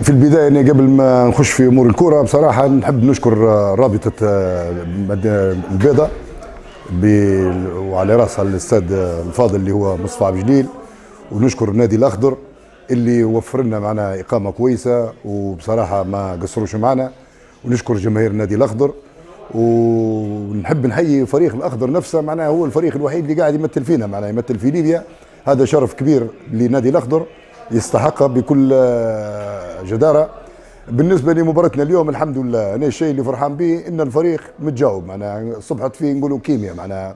في البداية أنا قبل ما نخش في أمور الكرة بصراحة نحب نشكر رابطة البيضاء وعلى رأسها الأستاذ الفاضل اللي هو مصطفى عبد الجليل، ونشكر النادي الأخضر اللي وفر لنا معنا إقامة كويسة وبصراحة ما قصروش معنا، ونشكر جماهير النادي الأخضر. ونحب نحيي فريق الأخضر نفسه، معناه هو الفريق الوحيد اللي قاعد يمثل فينا، معناه يمثل في ليبيا. هذا شرف كبير لنادي الأخضر يستحقه بكل جدارة. بالنسبة لمباراتنا اليوم الحمد لله، أنا الشيء اللي فرحان به إن الفريق متجاوب، معناها صبحت فيه نقولوا كيمياء معناها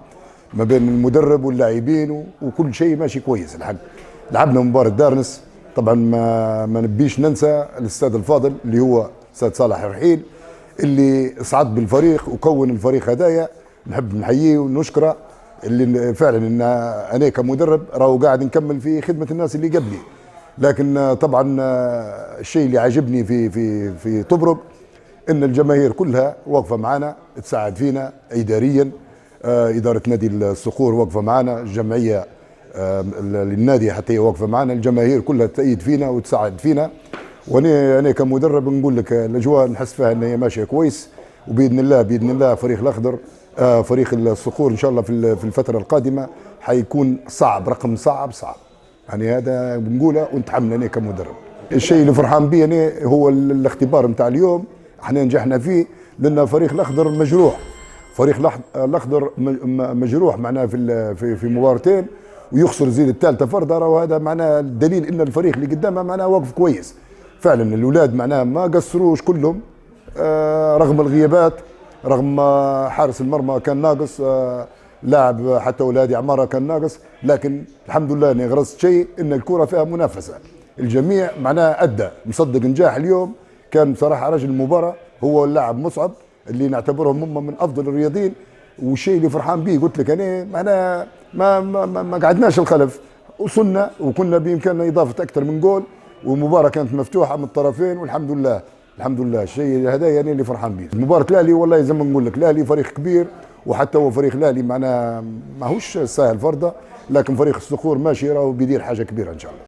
ما بين المدرب واللاعبين وكل شيء ماشي كويس. الحق لعبنا مباراة دارنس، طبعا ما نبيش ننسى الأستاذ الفاضل اللي هو أستاذ صالح الرحيل اللي صعد بالفريق وكون الفريق هدايا، نحب نحييه ونشكره. اللي فعلا ان انا كمدرب راهو قاعد نكمل في خدمه الناس اللي قبلي، لكن طبعا الشيء اللي عجبني في طبرق ان الجماهير كلها واقفه معنا تساعد فينا اداريا. اداره نادي الصقور واقفه معنا، الجمعيه للنادي حتى هي واقفه معنا، الجماهير كلها تأيد فينا وتساعد فينا. وانا كمدرب نقول لك الاجواء نحس فيها ان هي ماشيه كويس، وباذن الله فريق الاخضر فريق الصقور ان شاء الله في الفتره القادمه حيكون صعب، رقم صعب يعني هذا بنقوله ونتحمل انا كمدرب. الشيء اللي فرحان به انا هو الاختبار نتاع اليوم، احنا نجحنا فيه لان فريق الاخضر مجروح، فريق الاخضر مجروح معناه في مباراتين ويخسر زيد الثالثه فرده، وهذا معناه الدليل ان الفريق اللي قدامه معناه واقف كويس. فعلا الاولاد معناه ما قصروش كلهم، رغم الغيابات، رغم حارس المرمى كان ناقص، لاعب حتى ولادي عماره كان ناقص، لكن الحمد لله اني غرست شيء ان الكره فيها منافسه، الجميع معناه ادى مصدق نجاح اليوم. كان بصراحه رجل المباراه هو اللاعب مصعب اللي نعتبرهم هم من افضل الرياضيين، والشيء اللي فرحان به قلت لك انا معناه ما قعدناش الخلف، وصلنا وكنا بامكاننا اضافه اكثر من جول، والمباراه كانت مفتوحه من الطرفين والحمد لله. الحمد لله الشيء هذا يعني اللي فرحان به. مباراة الاهلي والله زي ما نقول لك الاهلي فريق كبير، وحتى هو فريق الاهلي معناه ماهوش سهل فرضه، لكن فريق الصقور ماشي راهو بيدير حاجه كبيره ان شاء الله.